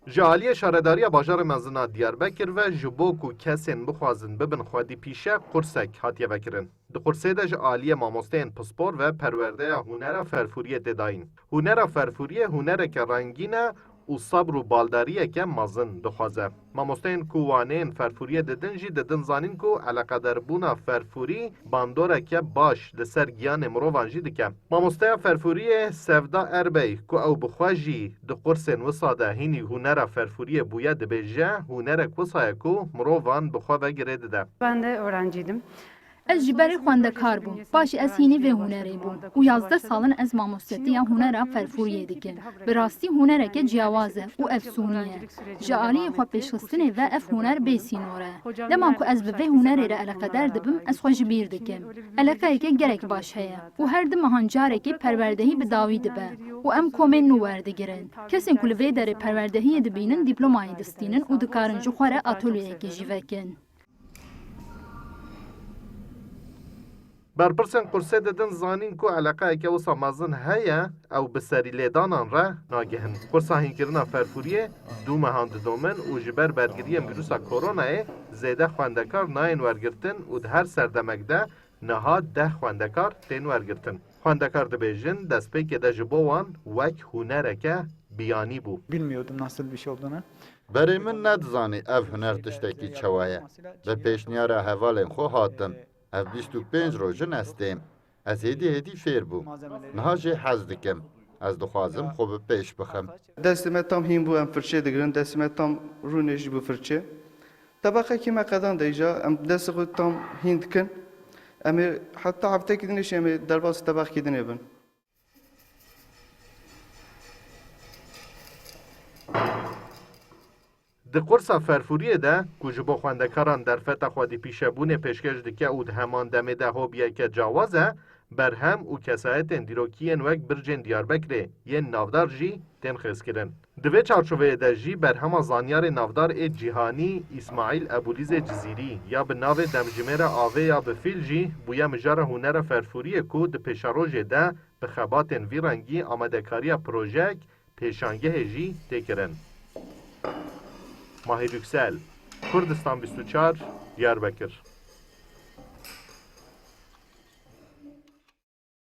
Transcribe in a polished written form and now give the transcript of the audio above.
Jaliye şaredariya bajarı mezina Diyarbekir ve ji bo ku kesên bixwazin bibin xwedî pîşe qursek hatiye vekirin. Di qursê de ji aliyê mamosteyên pispor ve perwerdeya hunera ferfuriyê tê dayîn. Hunera ferfuriyê hunereke rengîn e û sabr û baldariyeke mezin dixwaze. Mamosteyên ku waneyên ferfuriyê didin jî didin zanîn ku eleqederbûna ferfurî bandoreke baş li ser giyanê mirovan jî dike. Mamosteya ferfuriyê Sevda Erbey ku ew bixwe jî di qursên wisa de hînî hunera ferfuriyê bûye dibêje, hunerek wisa ye ku mirovan bi xwe vegirê dide. Ben de öğrenciydim. Ez ji berê xwendekar bûm. Paşê ez hînî vê hunerê bûm û 11 salin ez mamostetiya hunera ferfuriyê dikim. Bi rastî hunereke ciyawaz e û efsûnî ye. Ji aliyê xwe pêşxistinê ve ev huner bêsînor e. Deman ku ez bi vê hunerê re eleqeder dibim, ez xwe ji bîr dikim. Eleqeyeke gerek baş heye û her di mehan carekê perwerdehî bi dawî dibe û em komên nû werdigirin. Kesên ku li vê derê perwerdehiyê dibînin dîplomayê distînin û dikarin ji xwe re atölyeyekê jî vekin. Berpirsên qursê didin zanîn ku eleqeyeke wisa mezin heye ew bi serîlêdanan re nagihin. Qursa hînkirina ferfuriyê dû mehan didomin û ji ber bergiriyên vîrusa koronayê zêde xwendekar nayên wergirtin û di her serdemek de niha 10 xwendekar tên wergirtin. Xwendekar dibêjin destpêkê de ji bo wan wek hunereke biyanî bû. Bilmiyordum nasıl bir şey olduğunu. Berê min nedizanî ev huner tiştekî çawa ye. Bi pêşniyara hevalên xwe hatim. Ev 25 rojin estêm. Ez hêdî fêr bûm. Niha jê hez dikim. Ez dixwazim xwe bi pêş bixim. Destê me tam hîn bû em firçe digirin, destê me tam rûnê jî bû firçe. Tebaqekî me qedan deyîja, em destê xwe tam hîn dikin. Em ê heta heftekî din em ê derbasî tebaqekî din ê bin. Di qursa ferfuriyê de ku ji bo xwendekaran derfeta xwedî pîşebûnê pêşkêş dike û di heman demê de hobiyeke cawaz e, berhem û kesayetên dîrokiyên wek bircên Diyarbekirê yên navdar jî tên xêzkirin. Di vê çarçoveyê de jî berhema zanyarê navdar ê cîhanî İsmaîl Ebûlîzê Cizîrî ya bi navê demjimêra avê ya bi fîl jî bûye mijara hunera ferfuriyê ku di pêşarojê de bi xebatên vî rengî amedekariya projeyek pêşangehê jî tê kirin. Mahir Yüksel, Kurdistan 24, Diyarbakır.